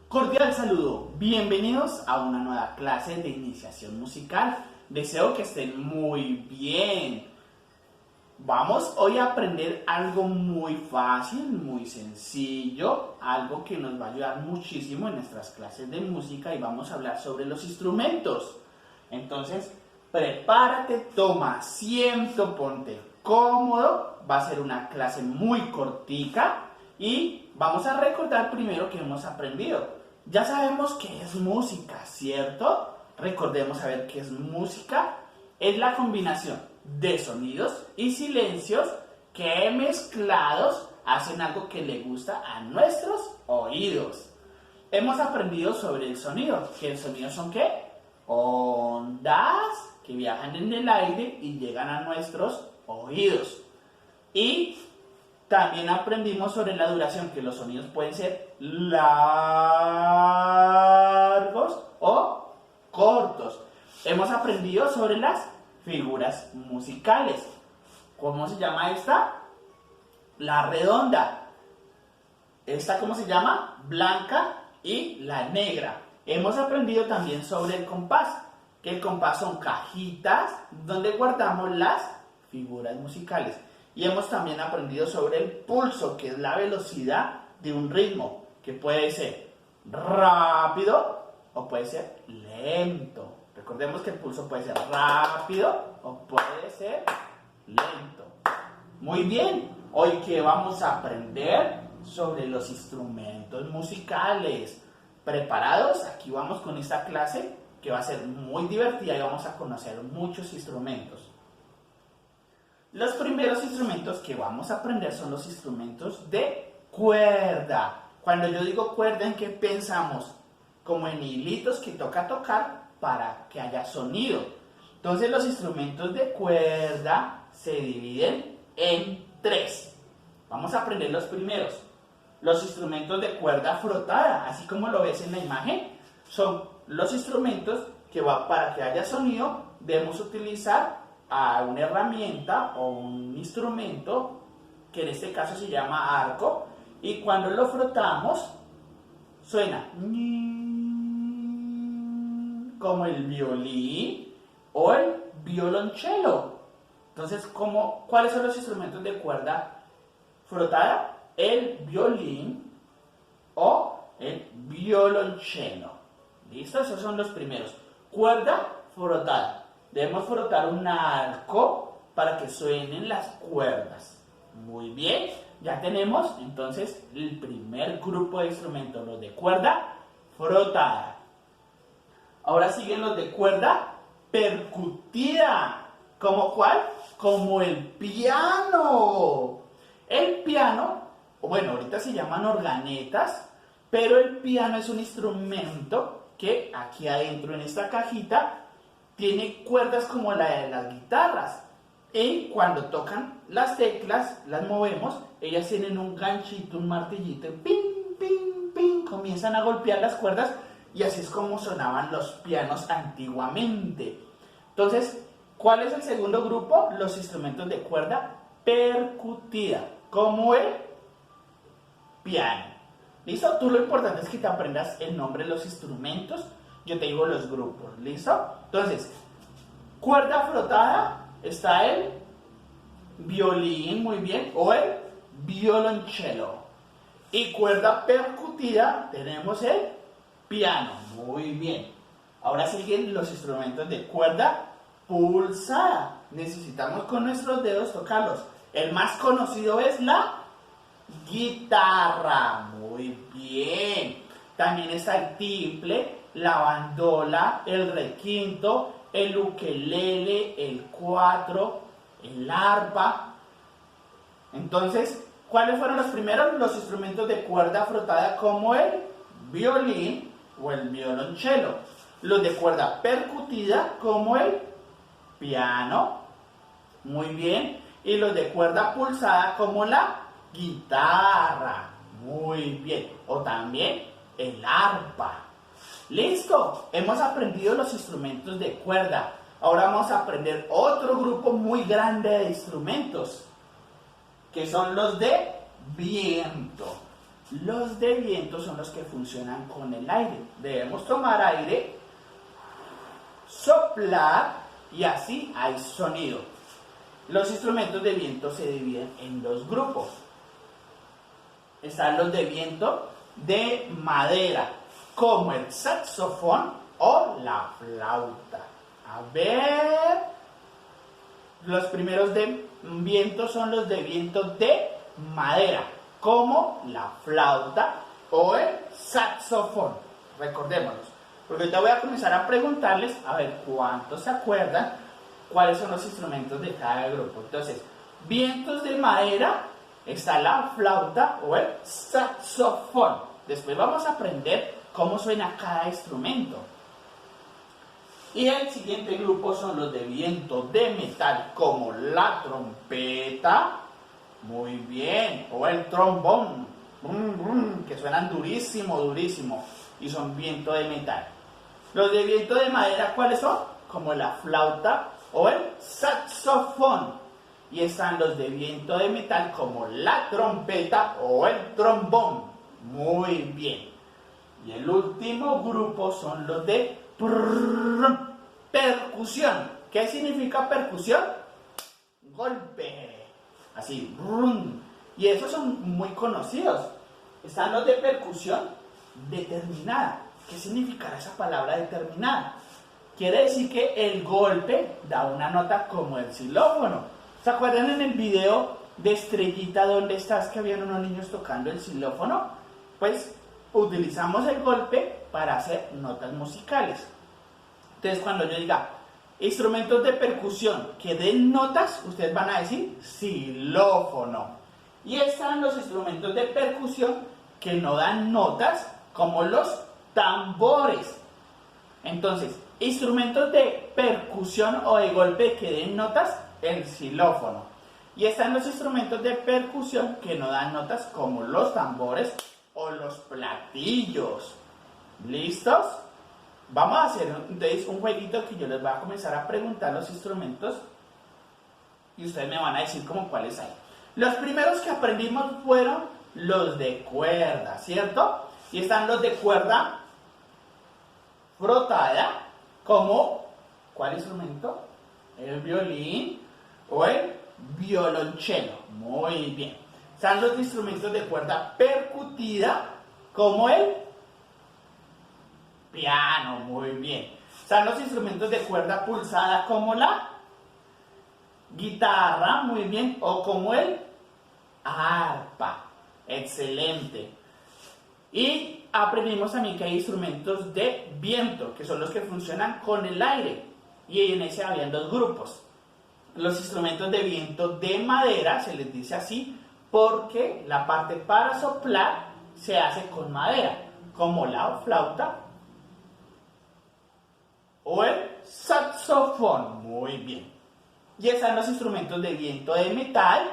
Cordial saludo, bienvenidos a una nueva clase de iniciación musical. Deseo que estén muy bien. Vamos hoy a aprender algo muy fácil, muy sencillo, algo que nos va a ayudar muchísimo en nuestras clases de música y vamos a hablar sobre los instrumentos. Entonces, prepárate, toma asiento, ponte cómodo, va a ser una clase muy cortica y vamos a recordar primero que hemos aprendido. Ya sabemos qué es música, ¿cierto? Recordemos saber qué es música. Es la combinación de sonidos y silencios que mezclados hacen algo que le gusta a nuestros oídos. Hemos aprendido sobre el sonido. ¿Qué sonidos son qué? Ondas que viajan en el aire y llegan a nuestros oídos. Y también aprendimos sobre la duración, que los sonidos pueden ser largos o cortos. Hemos aprendido sobre las figuras musicales. ¿Cómo se llama esta? La redonda. ¿Esta cómo se llama? Blanca y la negra. Hemos aprendido también sobre el compás, que el compás son cajitas donde guardamos las figuras musicales. Y hemos también aprendido sobre el pulso, que es la velocidad de un ritmo, que puede ser rápido o puede ser lento. Recordemos que el pulso puede ser rápido o puede ser lento. Muy bien, hoy que vamos a aprender sobre los instrumentos musicales. ¿Preparados? Aquí vamos con esta clase que va a ser muy divertida y vamos a conocer muchos instrumentos. Los primeros instrumentos que vamos a aprender son los instrumentos de cuerda. Cuando yo digo cuerda, ¿en qué pensamos? Como en hilitos que toca tocar para que haya sonido. Entonces los instrumentos de cuerda se dividen en tres. Vamos a aprender los primeros. Los instrumentos de cuerda frotada, así como lo ves en la imagen, son los instrumentos que para que haya sonido debemos utilizar a una herramienta o un instrumento que en este caso se llama arco, y cuando lo frotamos suena como el violín o el violonchelo. Entonces, ¿cuáles son los instrumentos de cuerda frotada? El violín o el violonchelo. ¿Listo? Esos son los primeros. Cuerda frotada. Debemos frotar un arco para que suenen las cuerdas. Muy bien, ya tenemos entonces el primer grupo de instrumentos, los de cuerda frotada. Ahora siguen los de cuerda percutida. ¿Cómo cuál? Como el piano. El piano, bueno, ahorita se llaman organetas, pero el piano es un instrumento que aquí adentro en esta cajita tiene cuerdas como la de las guitarras. Y cuando tocan las teclas, las movemos, ellas tienen un ganchito, un martillito, ping, ping, ping, comienzan a golpear las cuerdas y así es como sonaban los pianos antiguamente. Entonces, ¿cuál es el segundo grupo? Los instrumentos de cuerda percutida, como el piano. ¿Listo? Tú lo importante es que te aprendas el nombre de los instrumentos. Yo te digo los grupos, ¿listo? Entonces, cuerda frotada está el violín, muy bien, o el violonchelo. Y cuerda percutida tenemos el piano, muy bien. Ahora siguen los instrumentos de cuerda pulsada. Necesitamos con nuestros dedos tocarlos. El más conocido es la guitarra, muy bien. También está el timple, la bandola, el requinto, el ukelele, el cuatro, el arpa. Entonces, ¿cuáles fueron los primeros? Los instrumentos de cuerda frotada como el violín o el violonchelo. Los de cuerda percutida como el piano, muy bien. Y los de cuerda pulsada como la guitarra, muy bien. O también el arpa. ¡Listo! Hemos aprendido los instrumentos de cuerda. Ahora vamos a aprender otro grupo muy grande de instrumentos, que son los de viento. Los de viento son los que funcionan con el aire. Debemos tomar aire, soplar y así hay sonido. Los instrumentos de viento se dividen en dos grupos. Están los de viento de madera, como el saxofón o la flauta. A ver, los primeros de viento son los de viento de madera, como la flauta o el saxofón. Recordémoslos, porque ahorita voy a comenzar a preguntarles, a ver cuántos se acuerdan, cuáles son los instrumentos de cada grupo. Entonces, vientos de madera, está la flauta o el saxofón. Después vamos a aprender cómo suena cada instrumento. Y el siguiente grupo son los de viento de metal, como la trompeta, muy bien, o el trombón, que suenan durísimo, durísimo, y son viento de metal. Los de viento de madera, ¿cuáles son? Como la flauta o el saxofón. Y están los de viento de metal como la trompeta o el trombón. Muy bien. Y el último grupo son los de percusión. ¿Qué significa percusión? Golpe. Así. Y esos son muy conocidos. Están los de percusión determinada. ¿Qué significará esa palabra determinada? Quiere decir que el golpe da una nota como el xilófono. ¿Se acuerdan en el video de Estrellita donde estás que habían unos niños tocando el xilófono? Pues utilizamos el golpe para hacer notas musicales. Entonces cuando yo diga instrumentos de percusión que den notas, ustedes van a decir xilófono. Y están los instrumentos de percusión que no dan notas, como los tambores. Entonces, instrumentos de percusión o de golpe que den notas, el xilófono. Y están los instrumentos de percusión que no dan notas, como los tambores o los platillos. ¿Listos? Vamos a hacer entonces un jueguito que yo les voy a comenzar a preguntar los instrumentos y ustedes me van a decir como cuáles hay. Los primeros que aprendimos fueron los de cuerda, ¿cierto? Y están los de cuerda frotada, como ¿cuál instrumento? El violín o el violonchelo. Muy bien. Están los instrumentos de cuerda percutida, como el piano. Muy bien. Están los instrumentos de cuerda pulsada, como la guitarra. Muy bien. O como el arpa. Excelente. Y aprendimos también que hay instrumentos de viento, que son los que funcionan con el aire. Y en ese habían dos grupos. Los instrumentos de viento de madera, se les dice así, porque la parte para soplar se hace con madera, como la flauta o el saxofón. Muy bien. Y están los instrumentos de viento de metal,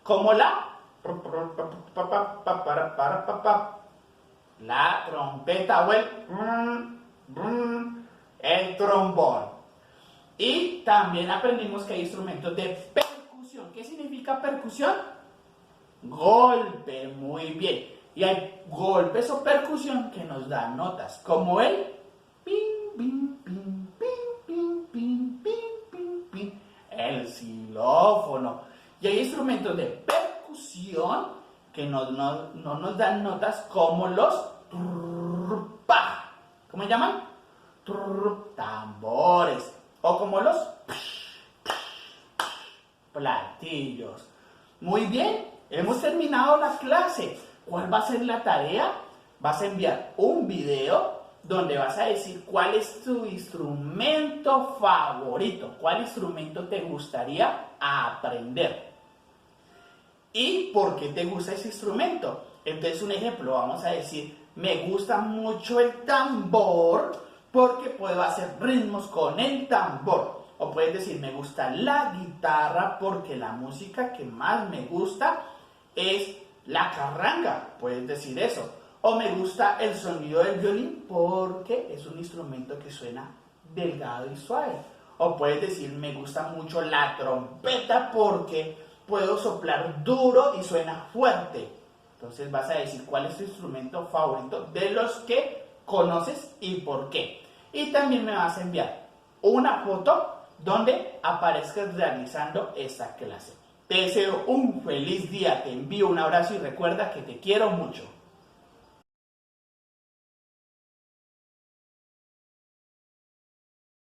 como la trompeta o el trombón. Y también aprendimos que hay instrumentos de percusión. ¿Qué significa percusión? Golpe. Muy bien. Y hay golpes o percusión que nos dan notas, como el ping, ping, ping, ping, ping, ping, ping, ping, ping, el xilófono. Y hay instrumentos de percusión que no nos dan notas, como los trpa. ¿Cómo se llaman? Tambores. O como los platillos. Muy bien, hemos terminado la clase. ¿Cuál va a ser la tarea? Vas a enviar un video donde vas a decir cuál es tu instrumento favorito, cuál instrumento te gustaría aprender y por qué te gusta ese instrumento. Entonces, un ejemplo, vamos a decir, me gusta mucho el tambor porque puedo hacer ritmos con el tambor. O puedes decir, me gusta la guitarra porque la música que más me gusta es la carranga. Puedes decir eso. O me gusta el sonido del violín porque es un instrumento que suena delgado y suave. O puedes decir, me gusta mucho la trompeta porque puedo soplar duro y suena fuerte. Entonces vas a decir cuál es tu instrumento favorito de los que conoces y por qué. Y también me vas a enviar una foto donde aparezcas realizando esta clase. Te deseo un feliz día, te envío un abrazo y recuerda que te quiero mucho.